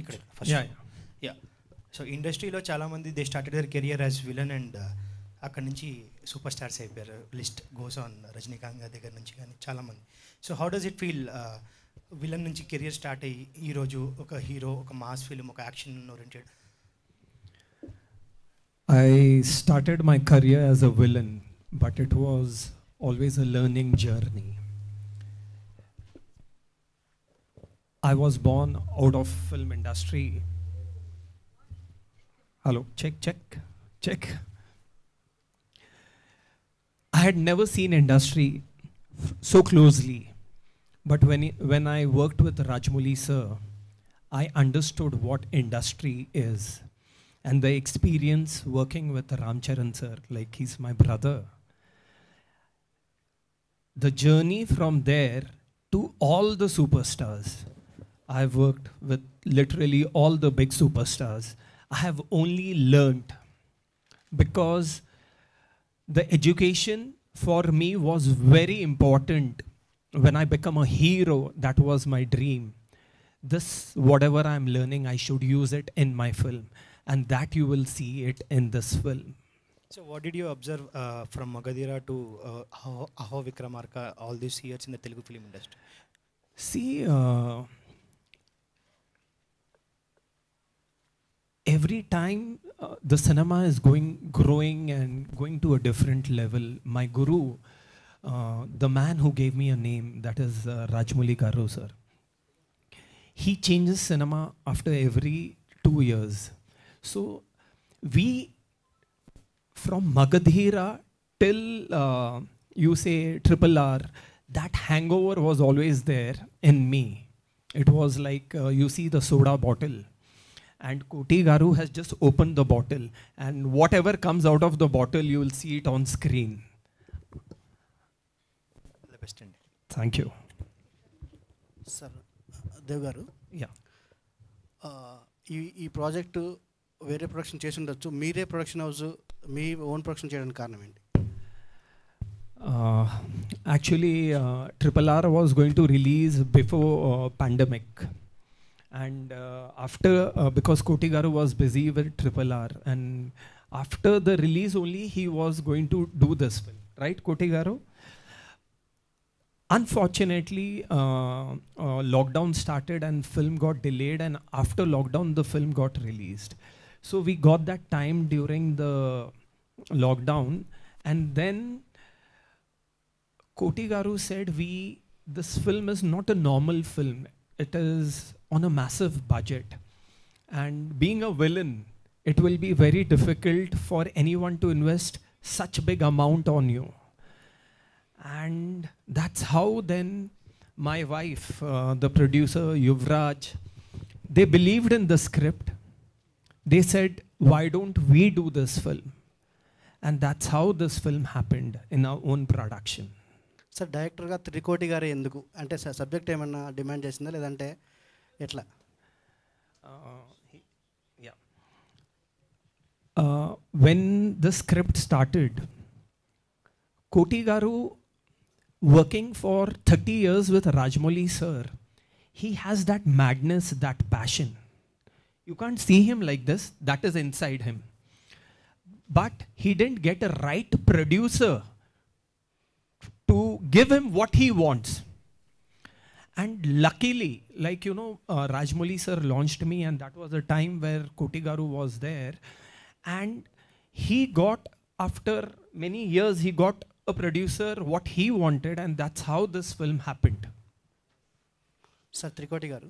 ఇక్కడ first. Yeah. So ఇండస్ట్రీలో చాలామంది they started their career as villain and అక్కడ నుంచి సూపర్ స్టార్స్ అయిపోయారు. List goes on. రజనీకాంత్ గారి దగ్గర నుంచి కానీ చాలామంది. So how does it feel villain నుంచి కెరియర్ స్టార్ట్ అయ్యి ఈరోజు ఒక హీరో, ఒక మాస్ ఫిల్మ్, ఒక action oriented? I started my career as a villain, but it was always a learning journey. I was born out of film industry. Hello, check. I had never seen industry so closely, but when I worked with Rajmouli sir, I understood what industry is. And the experience working with Ram Charan sir, like he's my brother. The journey from there to all the superstars. I've worked with literally all the big superstars. I have only learned because the education for me was very important. When I become a hero, that was my dream. This, whatever I'm learning, I should use it in my film. And that you will see it in this film. So what did you observe from Magadhira to Aho Vikramarka all these years in the Telugu film industry? See, every time the cinema is growing and going to a different level. My guru, the man who gave me a name, that is Rajmouli Garu sir. He changes cinema after every 2 years. So we, from Magadhira till you say Triple R, that hangover was always there in me. It was like you see the soda bottle and Koti Garu has just opened the bottle and whatever comes out of the bottle you will see it on screen. The best end. Thank you. Sir, Dev Garu. Yeah. ఈ project వేరే production చేసి ఉండొచ్చు, మీరే production house మీ own production చేయడానికి కారణం ఏంటి? Actually, Triple R was going to release before pandemic, and after because Koti Garu was busy with Triple R, and after the release only he was going to do this film, right, Koti Garu? Unfortunately, lockdown started and film got delayed, and after lockdown the film got released. So we got that time during the lockdown, and then Koti Garu said, this film is not a normal film. It is on a massive budget. And being a villain, it will be very difficult for anyone to invest such big amount on you. And that's how then my wife, the producer, Yuvraj, they believed in the script. They said, why don't we do this film? And that's how this film happened in our own production. Sir, డైరెక్టర్గా త్రికోటి గారే ఎందుకు? అంటే subject ఏమన్నా demand చేసిందా లేదంటే ఎట్లా? When the script started, Koti Garu, working for 30 years with Rajmouli sir, he has that madness, that passion. You can't see him like this, that is inside him. But he didn't get a right producer to give him what he wants. And luckily, like Rajmouli sir launched me, and that was a time where Koti Garu was there. And he got, after many years, he got a producer what he wanted, and that's how this film happened. Sir, Trikoti గారు,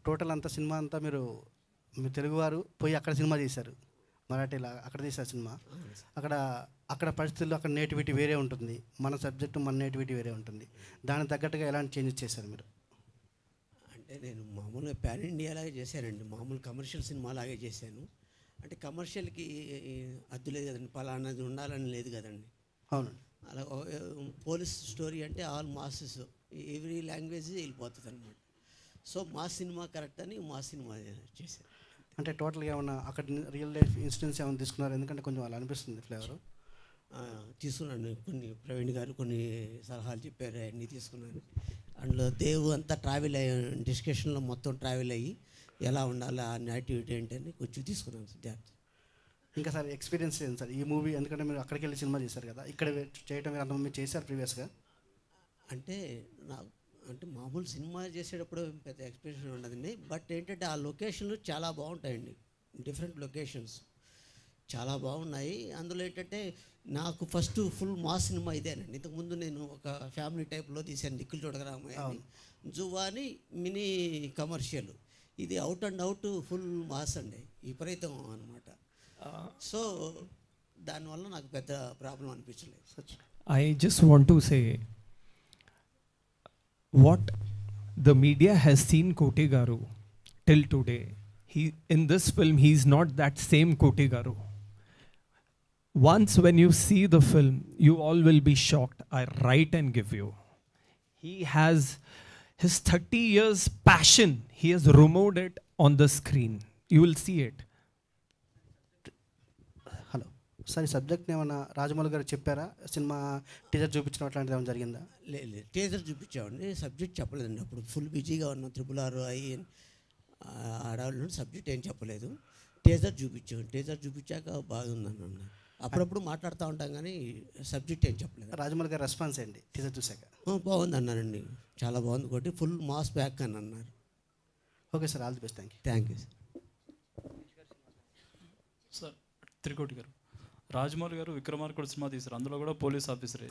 total అంతా cinema అంతా మీరు తెలుగువారు పోయి అక్కడ cinema చేశారు, మరాఠీలా అక్కడ తీశారు సినిమా. అక్కడ పరిస్థితుల్లో అక్కడ నేటివిటీ వేరే ఉంటుంది, మన సబ్జెక్టు మన నేటివిటీ వేరే ఉంటుంది. దానికి తగ్గట్టుగా ఎలాంటి చేంజెస్ చేశారు మీరు? అంటే నేను మామూలుగా ప్యాన్ ఇండియా లాగే చేశానండి, మామూలు కమర్షియల్ సినిమా లాగే చేశాను. అంటే కమర్షియల్కి అద్దు లేదు కదండి, పలానాది ఉండాలని లేదు కదండి. అవును. అలా పోలీస్ స్టోరీ అంటే ఆల్ మాసెస్, ఎవ్రీ లాంగ్వేజ్ వెళ్ళిపోతుంది అనమాట. సో మా సినిమా కరెక్ట్ అని మా సినిమా చేశాను. అంటే టోటల్గా ఏమన్నా అక్కడ రియల్ లైఫ్ ఇన్సిడెంట్స్ ఏమైనా తీసుకున్నారు? ఎందుకంటే కొంచెం అలా అనిపిస్తుంది ఫ్లేవరు. తీసుకున్నాను, కొన్ని ప్రవీణ్ గారు కొన్ని సలహాలు చెప్పారు, అన్నీ తీసుకున్నాను. అందులో దేవు అంతా ట్రావెల్ అయ్యి డిస్కషన్లో మొత్తం ట్రావెల్ అయ్యి ఎలా ఉండాలి ఆ యాక్టివిటీ ఏంటని కొంచెం తీసుకున్నాను జాగ్రత్త. ఇంకా సార్ ఎక్స్పీరియన్స్ ఏంటి సార్ ఈ మూవీ? ఎందుకంటే మీరు అక్కడికి వెళ్ళి సినిమా చేశారు కదా, ఇక్కడ చేయడం మీరు అంతమంది చేశారు ప్రీవియస్గా. అంటే నాకు అంటే మామూలు సినిమా చేసేటప్పుడు పెద్ద ఎక్స్పీరియన్స్ ఉండదండి. బట్ ఏంటంటే ఆ లొకేషన్లు చాలా బాగుంటాయండి. డిఫరెంట్ లొకేషన్స్ చాలా బాగున్నాయి. అందులో ఏంటంటే నాకు ఫస్ట్ ఫుల్ మాస్ సినిమా ఇదేనండి. ఇంతకుముందు నేను ఒక ఫ్యామిలీ టైప్లో తీశాను దిక్కులు చూడగరామయ్య అని, జువాని మినీ కమర్షియల్. ఇది out and out full mass అండి, విపరీతం అనమాట. సో దానివల్ల నాకు పెద్ద ప్రాబ్లం అనిపించలేదు. I just want to say what the media has seen Koti Garu till today. In this film, he's not that same Koti Garu. Once when you see the film, you all will be shocked. I write and give you. He has his 30 years passion. He has removed it on the screen. You will see it. Hello sir, ఈ సబ్జెక్ట్ని ఏమన్నా రాజమౌళి గారు చెప్పారా? Cinema teaser చూపించడం అట్లాంటిది ఏమైనా జరిగిందా? లేదు, టీజర్ చూపించామండి, సబ్జెక్ట్ చెప్పలేదండి. అప్పుడు ఫుల్ బిజీగా ఉన్నాం, 666 అయ్యి ఆడవాళ్ళు సబ్జెక్ట్ ఏం చెప్పలేదు. టీజర్ చూపించాం, టీజర్ చూపించాక బాగుందని అన్నారు. అప్పుడప్పుడు మాట్లాడుతూ ఉంటాం కానీ సబ్జెక్ట్ ఏం చెప్పలేదు. రాజమౌళి గారి రెస్పాన్స్ ఏంటి టీజర్ చూశాక? బాగుంది అన్నారండి, చాలా బాగుంది కొట్టి ఫుల్ మాస్ బ్యాక్ అని అన్నారు. Okay sir, all the best. Thank you sir. Sir Trikoti గారు, రాజమౌళి గారు విక్రమార్కుడు సినిమా తీశారు, అందులో కూడా పోలీస్ ఆఫీసరే.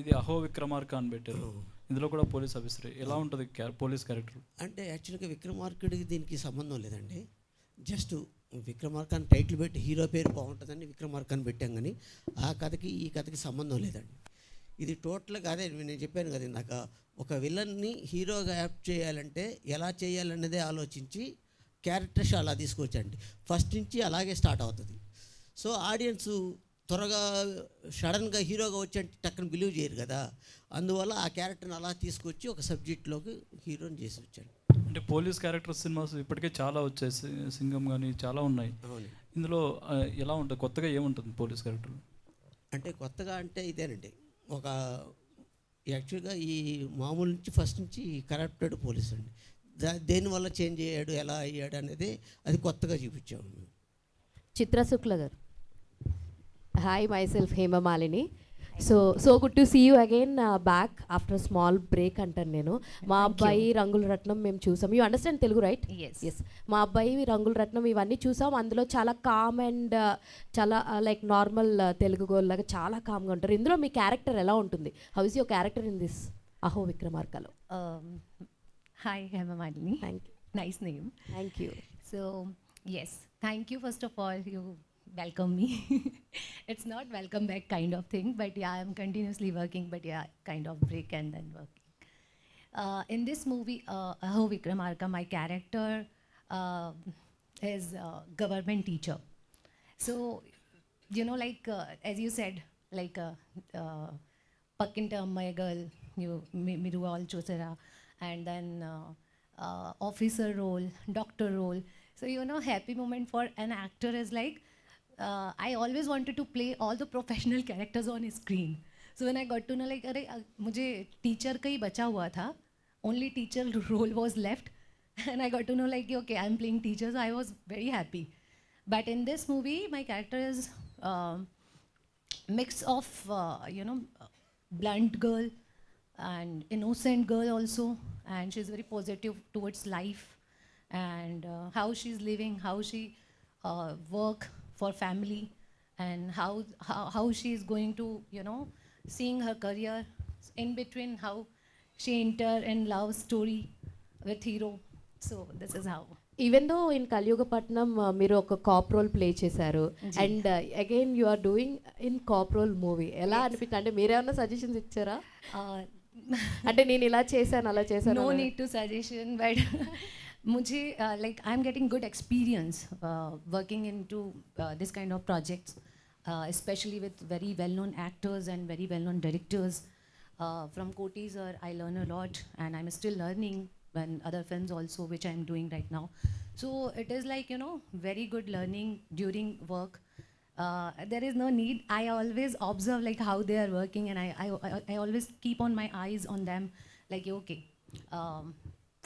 ఇది అహో విక్రమార్క అని పెట్టారు, ఇందులో కూడా పోలీస్ ఆఫీసరే. ఎలా ఉంటుంది పోలీస్ క్యారెక్టర్? అంటే యాక్చువల్గా విక్రమార్కుడికి దీనికి సంబంధం లేదండి. జస్ట్ విక్రమార్క అని టైటిల్ పెట్టి హీరో పేరు బాగుంటుందని విక్రమార్క అని పెట్టాం, కానీ ఆ కథకి ఈ కథకి సంబంధం లేదండి. ఇది టోటల్గా అదే నేను చెప్పాను కదా ఇందాక, ఒక విలన్ని హీరోగా యాక్ట్ చేయాలంటే ఎలా చేయాలనేదే ఆలోచించి క్యారెక్టర్స్ అలా తీసుకొచ్చండి. ఫస్ట్ నుంచి అలాగే స్టార్ట్ అవుతుంది. సో ఆడియన్స్ త్వరగా సడన్గా హీరోగా వచ్చి టక్కన బిలీవ్ చేయరు కదా, అందువల్ల ఆ క్యారెక్టర్ని అలా తీసుకొచ్చి ఒక సబ్జెక్ట్లోకి హీరోని చేసి వచ్చాను. అంటే పోలీస్ క్యారెక్టర్ సినిమాస్ ఇప్పటికే చాలా వచ్చాయి, సింగం కానీ చాలా ఉన్నాయి. ఇందులో ఎలా ఉంటుంది, కొత్తగా ఏముంటుంది పోలీస్ క్యారెక్టర్? అంటే కొత్తగా అంటే ఇదేనండి, ఒక యాక్చువల్గా ఈ మామూలు నుంచి ఫస్ట్ నుంచి కరప్టెడ్ పోలీస్ అండి, దేనివల్ల చేంజ్ అయ్యాడు, ఎలా అయ్యాడు అనేది అది కొత్తగా చూపించాము మేము. చిత్ర శుక్ల గారు. Hi, myself Hema Malini. So good to see you again back after small break అంటాను నేను. మా అబ్బాయి రంగుల రత్నం మేము చూసాం. You understand Telugu right? Yes. మా అబ్బాయి రంగుల రత్నం ఇవన్నీ చూసాం. అందులో చాలా కామ్ అండ్ చాలా లైక్ నార్మల్ తెలుగు గోల్ లాగా చాలా కామ్గా ఉంటారు. ఇందులో మీ క్యారెక్టర్ ఎలా ఉంటుంది? How is your character in this అహో విక్రమార్కలో? Hi Hema Malini. Thank you. Nice name. Thank you. So, yes, thank you first of all, you welcome me. It's not welcome back kind of thing, but yeah, I'm continuously working, but yeah, kind of break and then working. In this movie, Aho Vikramarka, my character is a government teacher. So, you know, like, as you said, like, Pakkinta Ammaya girl, Miru all chosara, and then officer role, doctor role. So, you know, happy moment for an actor is like, I always wanted to play all the professional characters on screen. So when I got to know like, अरे मुझे teacher का ही बचा हुआ था, only teacher role was left, and I got to know like, okay, I'm playing teacher, so I was very happy. But in this movie, my character is mix of, you know, blunt girl and innocent girl also, and she's very positive towards life, and how she's living, how she work for family, and how she is going to, you know, seeing her career in between, how she enter in love story with hero. So this is how. Even though in కలియుగపట్నం మీరు ఒక cop role play చేశారు, and again you are doing in cop role movie. ఎలా అనిపించింది? అంటే మీరేమన్నా suggestions ఇచ్చారా? అంటే నేను ఇలా చేశాను అలా చేశాను. No need to suggestion, but मुझे like I'm getting good experience working into this kind of projects, especially with very well-known actors and very well-known directors. From Koti sir, I learn a lot, and I'm still learning when other films also, which I'm doing right now. So it is like, you know, very good learning during work. There is no need. I always observe like how they are working, and I always keep on my eyes on them. Like, okay,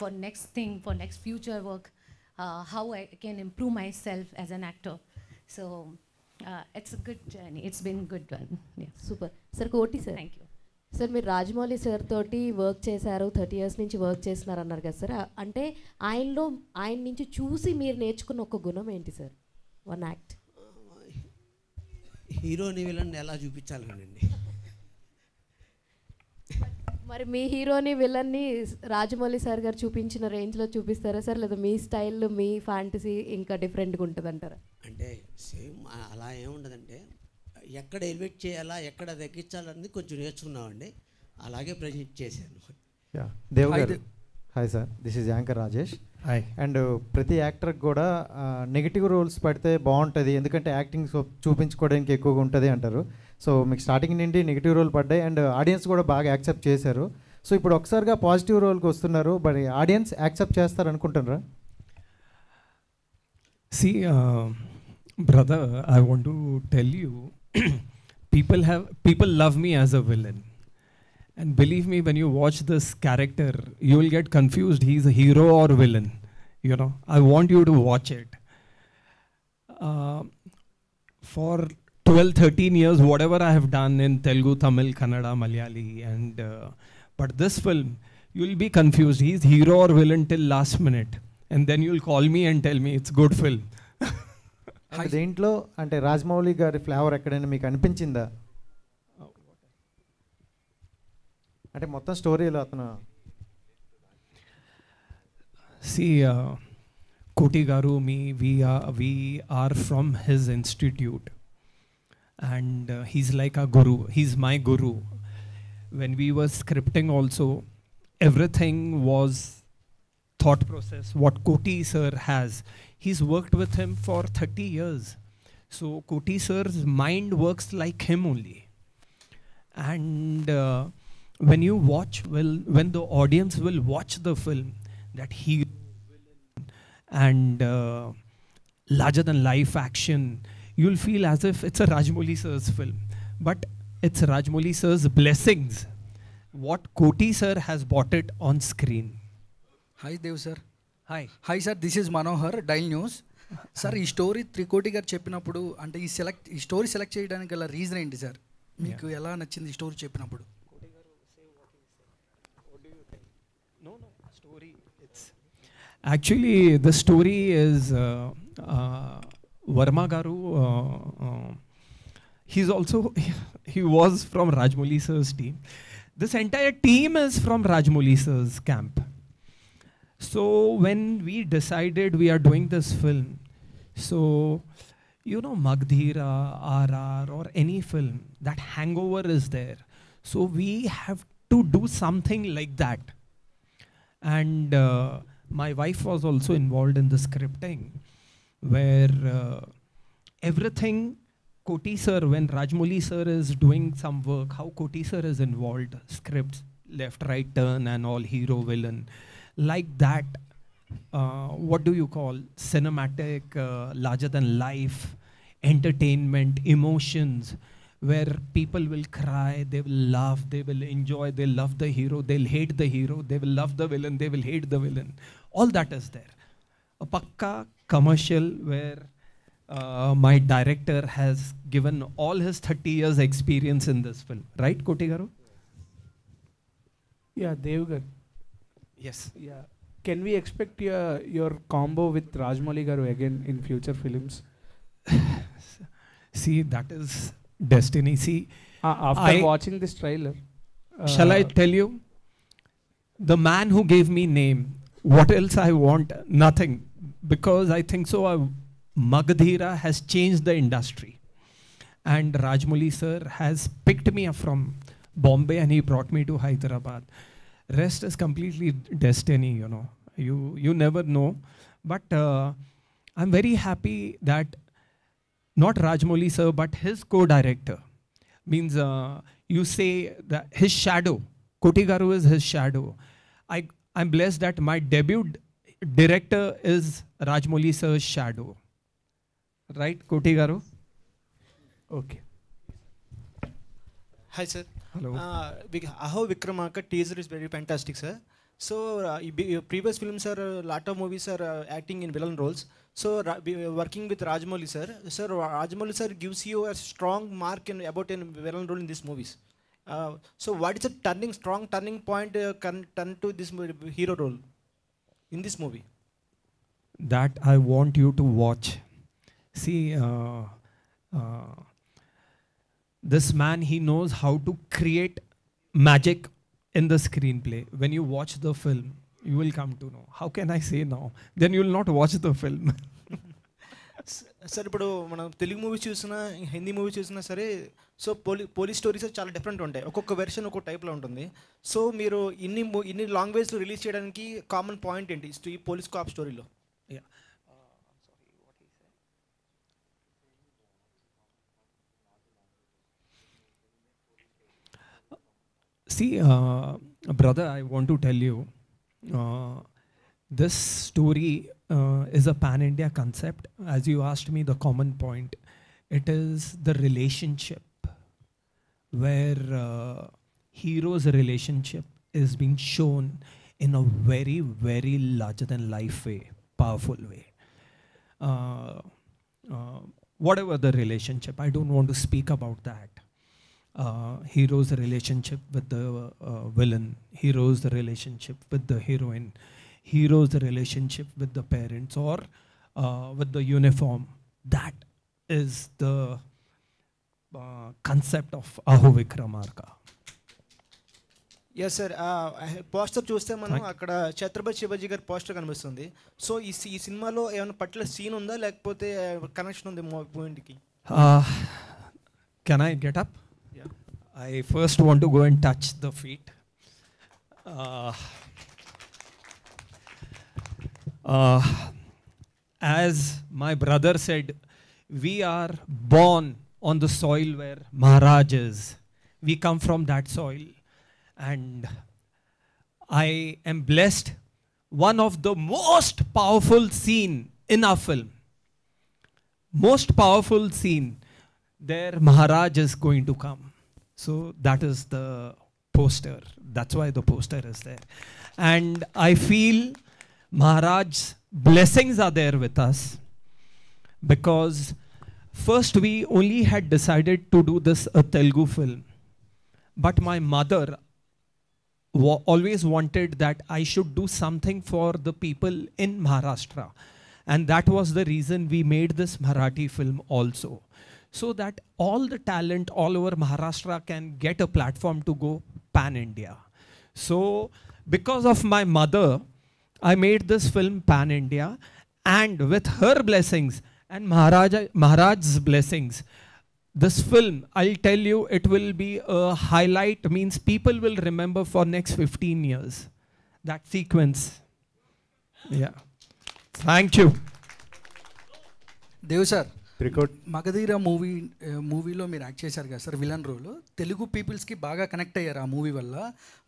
for next thing, for next future work, how I can improve myself as an actor. So it's a good journey. It's been good one. Yeah. Super sir. కోటి sir, Thank you. Sir మీరు Rajamouli sir తోటి work చేశారు, 30 years నుంచి work చేస్తున్నారు అన్నారు కదా sir. అంటే ఆయన నుంచి చూసి మీరు నేర్చుకున్న ఒక గుణం ఏంటి సార్? One act. హీరోని విలన్ ఎలా చూపించాలనండి. మరి మీ హీరోని విలన్ని రాజమౌళి సార్ గారు చూపించిన రేంజ్లో చూపిస్తారా సార్, లేదా మీ స్టైల్ మీ ఫ్యాంటసీ ఇంకా డిఫరెంట్గా ఉంటుంది అంటారా? అంటే సేమ్ అలా ఏముండదంటే ఎక్కడ ఎలివేట్ చేయాలా ఎక్కడ తగ్గించాలన్నది కొంచెం నేర్చుకున్నామండి, అలాగే ప్రజెంట్ చేశాను. దేవ్ గారు, hi sir, this is anchor Rajesh. Hi. And ప్రతి యాక్టర్కి కూడా నెగిటివ్ రోల్స్ పడితే బాగుంటుంది, ఎందుకంటే యాక్టింగ్ చూపించుకోవడానికి ఎక్కువగా ఉంటుంది అంటారు. సో మీకు స్టార్టింగ్ నుండి నెగిటివ్ రోల్ పడ్డాయి అండ్ ఆడియన్స్ కూడా బాగా యాక్సెప్ట్ చేశారు. సో ఇప్పుడు ఒకసారిగా పాజిటివ్ రోల్కి వస్తున్నారు, మరి ఆడియన్స్ యాక్సెప్ట్ చేస్తారు అనుకుంటున్నారా? See, brother, I want to tell you, people love me as a villain. And believe me, when you watch this character, you will get confused. He's a hero or villain. You know, I want you to watch it. For 12, 13 years, whatever I have done in Telugu, Tamil, Kannada, Malayali, and but this film, you will be confused. He's hero or villain till last minute. And then you'll call me and tell me it's good film. దేంట్లో అంటే రాజమౌళి గారి flavour ఎక్కడైనా మీకు అనిపించిందా? అంటే మొత్తం స్టోరీలో అతను See, Koti Garu, we are from his institute, and he's like a guru. He's my guru. When we were scripting also, everything was thought process. What Koti sir has, he's worked with him for 30 years. So Koti sir's mind works like him only. And when you watch, when the audience will watch the film, that hero and larger than life action, you'll feel as if it's a Rajamouli sir's film. But it's Rajamouli sir's blessings. What Koti sir has brought it on screen. Hi Dev sir. Hi sir, this is Manohar, dial news. Sir, ఈ story Trikoti garu చెప్పినప్పుడు అంటే ఈ story select చేయడానికి గల reason ఏంటి sir? మీకు ఎలా నచ్చింది ఈ స్టోరీ చెప్పినప్పుడు? Actually, the story is Verma Garu. He was from Rajamouli sir's team. This entire team is from Rajamouli sir's camp. So when we decided we are doing this film, so you know, Magdhira, RR, or any film, that hangover is there. So we have to do something like that. And my wife was also involved in the scripting, where everything Koti sir, when Rajamouli sir is doing some work, how Koti sir is involved, scripts, left, right turn and all, hero, villain, like that. What do you call cinematic, larger than life, entertainment, emotions, where people will cry, they will laugh, they will enjoy, they'll love the hero, they'll hate the hero, they will love the villain, they will hate the villain. All that is there. A pakka commercial where my director has given all his 30 years experience in this film. Right, Koti Garu? Yeah, Devgar. Yes. Yeah. Can we expect your combo with Rajamouli Garu again in future films? See, that is destiny. See, after watching this trailer, shall I tell you? The man who gave me name, what else I want? Nothing. Because I think so, Magdhira has changed the industry. And Rajamouli sir has picked me up from Bombay and he brought me to Hyderabad. Rest is completely destiny, you know. You never know. But I'm very happy that not Rajamouli sir, but his co-director. Means you say that his shadow, Koti Garu is his shadow. I'm blessed that my debut director is Rajamouli sir's shadow. Right, Koti Garu? okay. Hi sir. Hello. Aho Vikramarka teaser is very fantastic, sir. So previous films are lot of movies are acting in villain roles. So working with Rajamouli sir, Rajamouli sir gives you a strong mark about in villain role in these movies. So what is a strong turning point can turn to this hero role in this movie? That I want you to watch. See, this man, he knows how to create magic in the screenplay. When you watch the film, you will come to know. How can I say now? Then you will not watch the film. Sir ఇప్పుడు మనం Telugu movie చూసినా Hindi movie చూసినా సరే so police stories చాలా different ఉంటాయి, ఒక్కొక్క version ఒక్కొక్క టైప్లో ఉంటుంది. సో మీరు ఇన్ని లాంగ్వేజ్లో రిలీజ్ చేయడానికి కామన్ పాయింట్ ఏంటి ఈ పోలీస్ కాప్ స్టోరీలో? See, brother, I want to tell you, this story is a pan-India concept. As you asked me, the common point, it is the relationship where hero's relationship is being shown in a very, very larger-than-life way, powerful way. Whatever the relationship, I don't want to speak about that. Hero's relationship with the villain, hero's relationship with the heroine, hero's relationship with the parents or with the uniform. That is the concept of Aho Vikramarka. Yes sir, poster చూస్తే మనం అక్కడ ఛత్రపతి శివాజీ గారి poster కనిపిస్తుంది. So ఈ సినిమాలో ఏమైనా particular scene ఉందా లేకపోతే కనెక్షన్ ఉంది మూవీకి? Can I get up? I first want to go and touch the feet. As my brother said, we are born on the soil where Maharaj is. We come from that soil. And I am blessed. One of the most powerful scene in our film, most powerful scene, there Maharaj is going to come. So that is the poster. That's why the poster is there. And I feel Maharaj's blessings are there with us, because first we only had decided to do this a Telugu film. But my mother always wanted that I should do something for the people in Maharashtra. And that was the reason we made this Marathi film also. So that all the talent all over Maharashtra can get a platform to go pan-India. So because of my mother, I made this film pan-India, and with her blessings and Maharaj's blessings, this film, I'll tell you, it will be a highlight, means people will remember for next 15 years. That sequence. Yeah. Thank you. Dev sir, Magadheera మూవీలో మీరు act చేశారు కదా sir villain role. Telugu పీపుల్స్కి బాగా connect అయ్యారు ఆ movie వల్ల.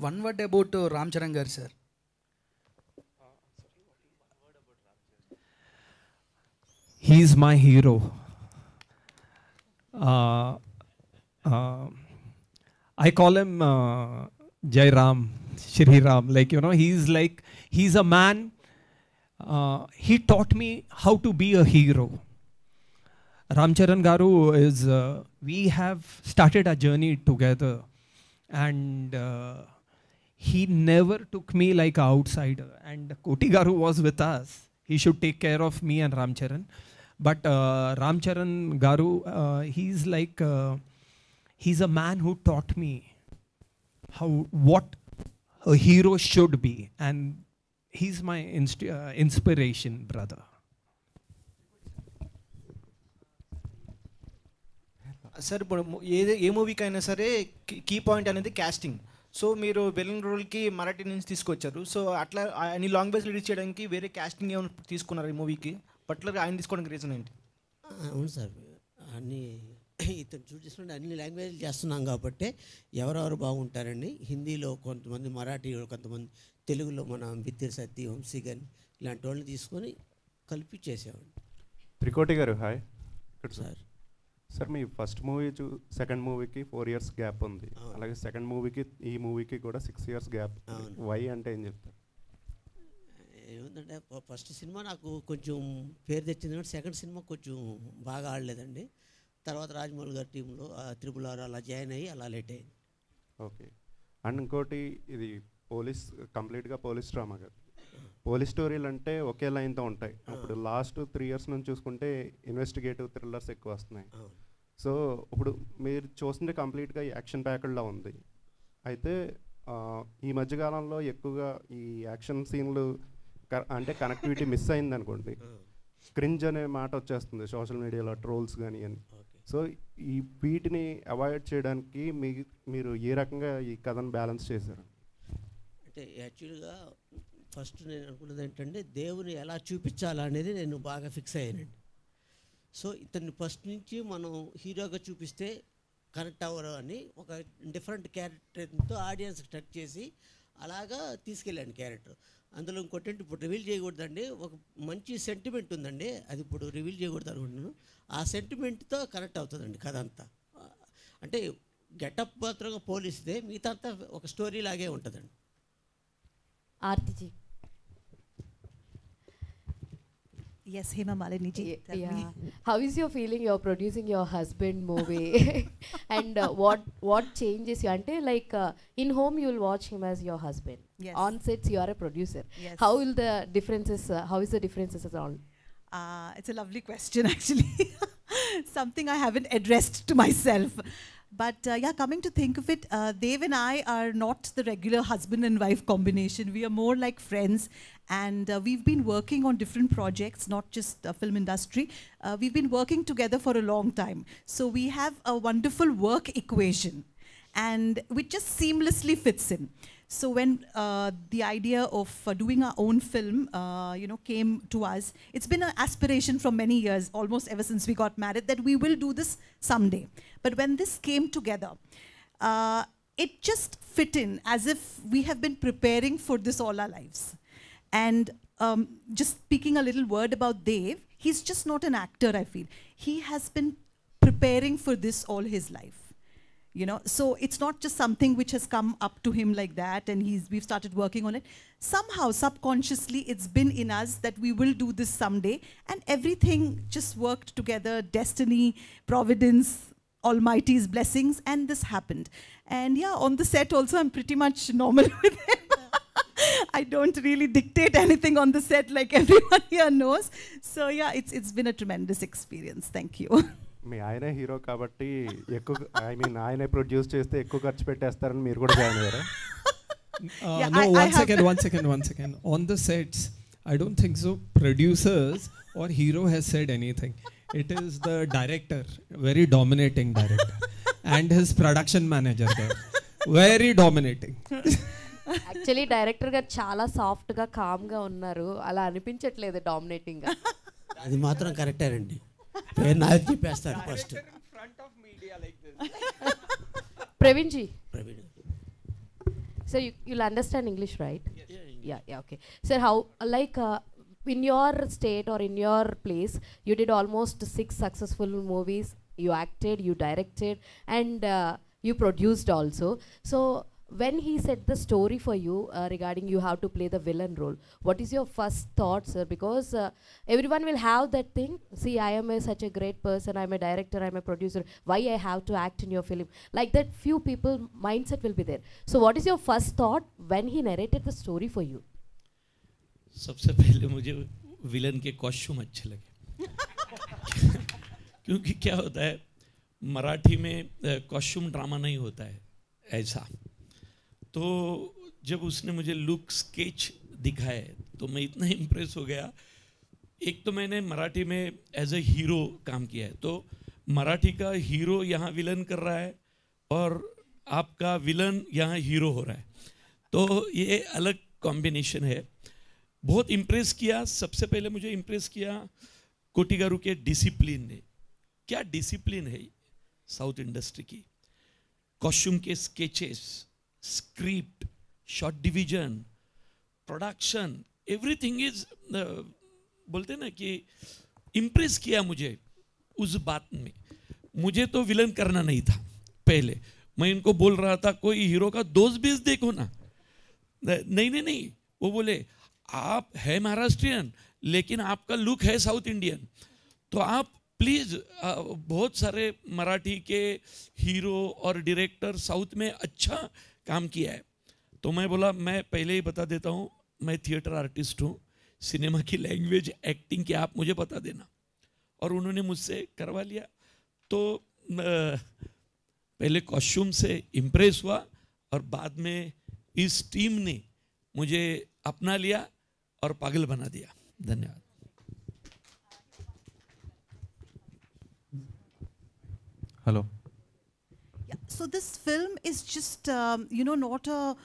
One word about Ram Charan garu sir. He's my hero. I call him Jai Ram, Shri Ram. Like, you know, he's a man. He taught me how to be a hero. Ram Charan Garu is, we have started a journey together, and he never took me like an outsider. And Koti Garu was with us. He should take care of me and Ram Charan. But Ram Charan Garu, he's a man who taught me what a hero should be. And he's my inspiration, brother. Sir ఇప్పుడు ఏ మూవీకి అయినా సరే key point అనేది casting. So మీరు villain రోల్కి మరాఠీ నుంచి తీసుకొచ్చారు. So అట్లా అన్ని లాంగ్వేజ్ రిలీజ్ చేయడానికి వేరే కాస్టింగ్ ఏమైనా తీసుకున్నారు ఈ మూవీకి? పర్టికులర్గా ఆయన తీసుకోవడానికి రీజన్ ఏంటి? అవును సార్, అన్ని ఇతను చూపిస్తుంటే అన్ని లాంగ్వేజ్లు చేస్తున్నాం కాబట్టి ఎవరెవరు బాగుంటారండి. హిందీలో కొంతమంది, మరాఠీలో కొంతమంది, తెలుగులో మన బిత్తిరి సత్తి, వంశీగన్ ఇలాంటి వాళ్ళని తీసుకొని కలిపి చేసేవాడిని. త్రికోటి గారు హాయ్ సార్. సార్ మీ ఫస్ట్ మూవీ సెకండ్ మూవీకి 4 years గ్యాప్ ఉంది, అలాగే సెకండ్ మూవీకి ఈ మూవీకి కూడా 6 years గ్యాప్. వై అంటే ఏం చెప్తారు? ఏముందంటే ఫస్ట్ సినిమా నాకు కొంచెం పేరు తెచ్చింది, కానీ సెకండ్ సినిమా కొంచెం బాగా ఆడలేదండి. తర్వాత రాజమౌళి గారి టీంలో RRR అలా జాయిన్ అయ్యి అలా లేట్ అయింది. ఓకే. అండ్ ఇంకోటి, ఇది కంప్లీట్గా పోలీస్ డ్రామా కాదు. పోలీస్ స్టోరీలు అంటే ఒకే లైన్తో ఉంటాయి. ఇప్పుడు లాస్ట్ 3 years నుంచి చూసుకుంటే ఇన్వెస్టిగేటివ్ థ్రిల్లర్స్ ఎక్కువ వస్తున్నాయి. సో ఇప్పుడు మీరు చూస్తుంటే కంప్లీట్గా యాక్షన్ ప్యాక్డ్లా ఉంది. అయితే ఈ మధ్యకాలంలో ఎక్కువగా ఈ యాక్షన్ సీన్లు అంటే కనెక్టివిటీ మిస్ అయింది అనుకోండి, క్రింజ్ అనే మాట వచ్చేస్తుంది సోషల్ మీడియాలో, ట్రోల్స్ కానీ అని. సో వీటిని అవాయిడ్ చేయడానికి మీరు ఏ రకంగా ఈ కథను బ్యాలెన్స్ చేశారు? అంటే యాక్చువల్గా ఫస్ట్ నేను అనుకున్నది ఏంటంటే దేవుని ఎలా చూపించాలా అనేది నేను బాగా ఫిక్స్ అయ్యానండి. సో ఇతన్ని ఫస్ట్ నుంచి మనం హీరోగా చూపిస్తే కనెక్ట్ అవ్వరు అని ఒక డిఫరెంట్ క్యారెక్టర్తో ఆడియన్స్కి టచ్ చేసి అలాగా తీసుకెళ్ళాను క్యారెక్టర్. అందులో ఇంకోటి ఇప్పుడు రివీల్ చేయకూడదండి, ఒక మంచి సెంటిమెంట్ ఉందండి, అది ఇప్పుడు రివీల్ చేయకూడదు అనుకుంటున్నాను. ఆ సెంటిమెంట్తో కనెక్ట్ అవుతుందండి కథ అంతా. అంటే గెటప్ మాత్రంగా పోలిస్తే మిగతా అంతా ఒక స్టోరీ లాగే ఉంటుందండి. ఆర్తిజీ. Yes, Hema Malini ji. Yeah. How is your feeling? You're producing your husband movie, and what changes you? Ante like in home you'll watch him as your husband. Yes. On sets you are a producer. Yes. How will the differences? How is the differences around? It's a lovely question actually. Something I haven't addressed to myself. But yeah, coming to think of it, Dev and I are not the regular husband and wife combination. We are more like friends, and we've been working on different projects, not just film industry. We've been working together for a long time. So we have a wonderful work equation, and which just seamlessly fits in. So when the idea of doing our own film, came to us, it's been an aspiration from many years, almost ever since we got married, that we will do this someday. But when this came together, it just fit in as if we have been preparing for this all our lives. And just speaking a little word about Dev, he's just not an actor, I feel. He has been preparing for this all his life. So it's not just something which has come up to him like that and we've started working on it. Somehow, subconsciously, it's been in us that we will do this someday, and everything just worked together, destiny, providence, Almighty's blessings, and this happened. And yeah, on the set also, I'm pretty much normal with him. I don't really dictate anything on the set like everyone here knows. So yeah, it's been a tremendous experience. Thank you. మీ ఆయనే hero కాబట్టి ఎక్కువ ఆయనే produce చేస్తే ఎక్కువ ఖర్చు పెట్టేస్తారని మీరు కూడా join అయ్యారా? No, one second. On the sets, I don't think so. Producers or hero has said anything. It is the director, very dominating director, and his production manager there, very dominating. Actually director గారు చాలా సాఫ్ట్గా కామ్గా ఉన్నారు, అలా అనిపించట్లేదు డామినేటింగ్గా. అది మాత్రం కరెక్టేనండి. పేరు నాకు చెప్పేస్తారు first. Praveen ji. So you'll understand English, right? Yes. Yeah, okay. Sir, how, like, in your state or in your place, you did almost 6 successful movies, you acted, you directed, and you produced also. So when he said the story for you regarding you have to play the villain role, what is your first thought, sir? Because everyone will have that thing. See, I am such a great person. I'm a director. I'm a producer. Why I have to act in your film? Like that, few people mindset will be there. So, what is your first thought when he narrated the story for you? सबसे पहले मुझे villain के costume अच्छे लगे क्योंकि क्या होता है मराठी में कॉस्ट्यूम ड्रामा नहीं होता है ऐसा. तो जब उसने मुझे लुक स्केच दिखाए तो मैं इतना इम्प्रेस हो गया. एक तो मैंने मराठी में एज ए हीरो काम किया है, तो मराठी का हीरो यहाँ विलन कर रहा है और आपका विलन यहाँ हीरो हो रहा है, तो ये अलग कॉम्बिनेशन है. बहुत इम्प्रेस किया. सबसे पहले मुझे इम्प्रेस किया कोटी गारू के डिसिप्लिन ने. क्या डिसिप्लिन है साउथ इंडस्ट्री की. कॉस्ट्यूम के sketches, script, shot division, production, everything is बोलते ना कि इम्प्रेस किया मुझे उस बात में. मुझे तो विलन करना नहीं था पहले. मैं इनको बोल रहा था कोई हीरो का दोस्त बेच देखो ना. नहीं, वो बोले आप है महाराष्ट्रियन लेकिन आपका लुक है साउथ इंडियन, तो आप प्लीज़ बहुत सारे मराठी के हीरो और डायरेक्टर साउथ में अच्छा काम किया है। तो मैं बोला मैं पहले ही बता देता हूँ, मैं थिएटर आर्टिस्ट हूँ, सिनेमा की लैंग्वेज एक्टिंग की आप मुझे बता देना। और उन्होंने मुझसे करवा लिया। तो पहले कॉस्ट्यूम से इम्प्रेस हुआ और बाद में इस टीम ने मुझे अपना लिया और पागल बना दिया। धन्यवाद। Hello. Yeah, so this film is just, not a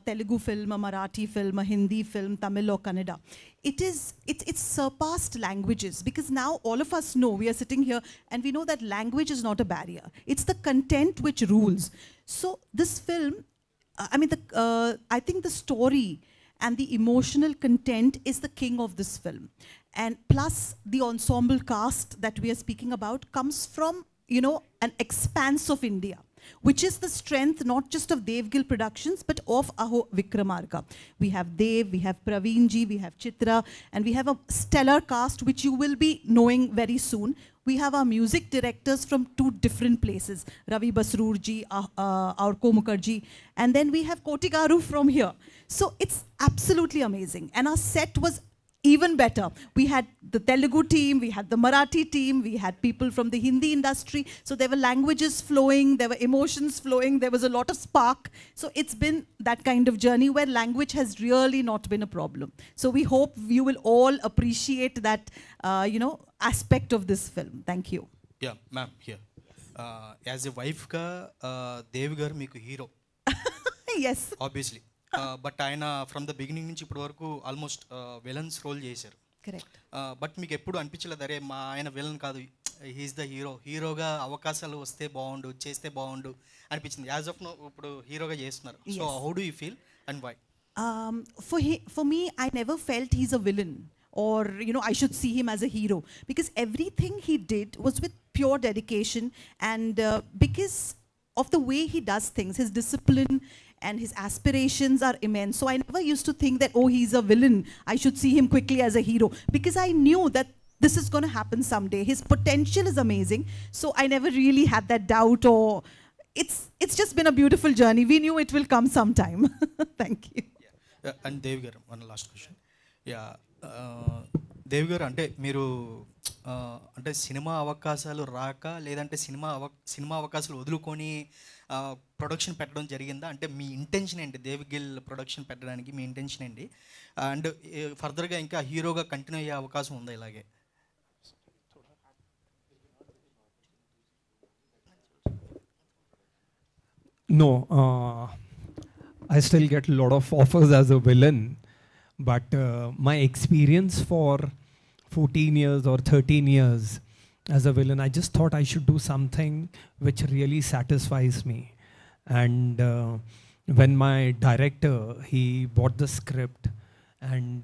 Telugu film, a Marathi film, a Hindi film, Tamil or Kannada. It's surpassed languages, because now all of us know, we are sitting here and we know that language is not a barrier. It's the content which rules. So this film, I think the story and the emotional content is the king of this film. And plus the ensemble cast that we are speaking about comes from, an expanse of India, which is the strength not just of Dev Gill Productions, but of Aho Vikramarka. We have Dev, we have Praveen ji, we have Chitra, and we have a stellar cast which you will be knowing very soon. We have our music directors from 2 different places, Ravi Basroor ji, Aurko Mukherjee, and then we have Koti Garu from here. So it's absolutely amazing. And our set was even better. We had the Telugu team, we had the Marathi team, we had people from the Hindi industry. So there were languages flowing, there were emotions flowing, there was a lot of spark. So it's been that kind of journey where language has really not been a problem. So we hope you will all appreciate that, aspect of this film. Thank you. Yeah, ma'am, here. As a wife, Dev garu meeku hero. Yes. Obviously. But ఆయన from the beginning నుంచి ఇప్పటి వరకు almost villains role చేశారు. Correct. But మీకు ఎప్పుడు అనిపించలేదు అరే మా ఆయన విలన్ కాదు, హీఈస్ ద హీరో, హీరోగా అవకాశాలు వస్తే బాగుండు, చేస్తే బాగుండు అనిపించింది. యాజ్ ఆఫ్ నో ఇప్పుడు హీరోగా చేస్తున్నారు. So how do you feel and why? For me, I never felt he's a villain, or I should see him as a hero, because everything he did was with pure dedication, and because of the way he does things, his discipline and his aspirations are immense. So I never used to think that, oh, he's a villain, I should see him quickly as a hero, because I knew that this is going to happen someday. His potential is amazing. So I never really had that doubt, or it's just been a beautiful journey. We knew it will come sometime. Thank you. And Dev garu, one last question. Yeah, Dev garu, అంటే మీరు అంటే cinema అవకాశాలు రాక, లేదంటే cinema అవకాశాలు వదులుకొని production పెట్టడం జరిగిందా? అంటే మీ ఇంటెన్షన్ ఏంటి దేవ్ గిల్ ప్రొడక్షన్ పెట్టడానికి? మీ ఇంటెన్షన్ ఏంటి? అండ్ ఫర్దర్గా ఇంకా హీరోగా కంటిన్యూ అయ్యే అవకాశం ఉందా ఇలాగే? No, I still get a lot of offers as a villain, but my experience for 14 years or 13 years as a villain, I just thought I should do something which really satisfies me. And when my director, he bought the script, and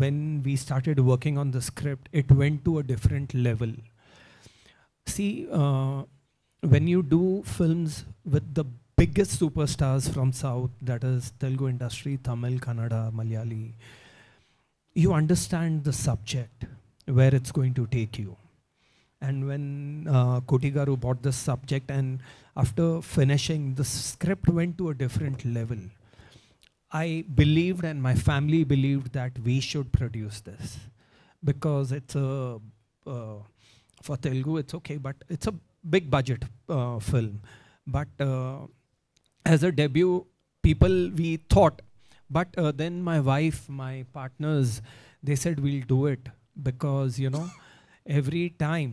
when we started working on the script, it went to a different level. See, when you do films with the biggest superstars from South, that is Telugu industry, Tamil, Kannada, Malayali, you understand the subject, where it's going to take you. And when Koti Garu bought this subject, and after finishing, the script went to a different level. I believed, and my family believed, that we should produce this, because it's for Telugu it's okay, but it's a big budget film. But as a debut, people, we thought, but then my wife, my partners, they said we'll do it, because every time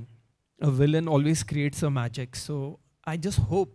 a villain always creates a magic. So I just hope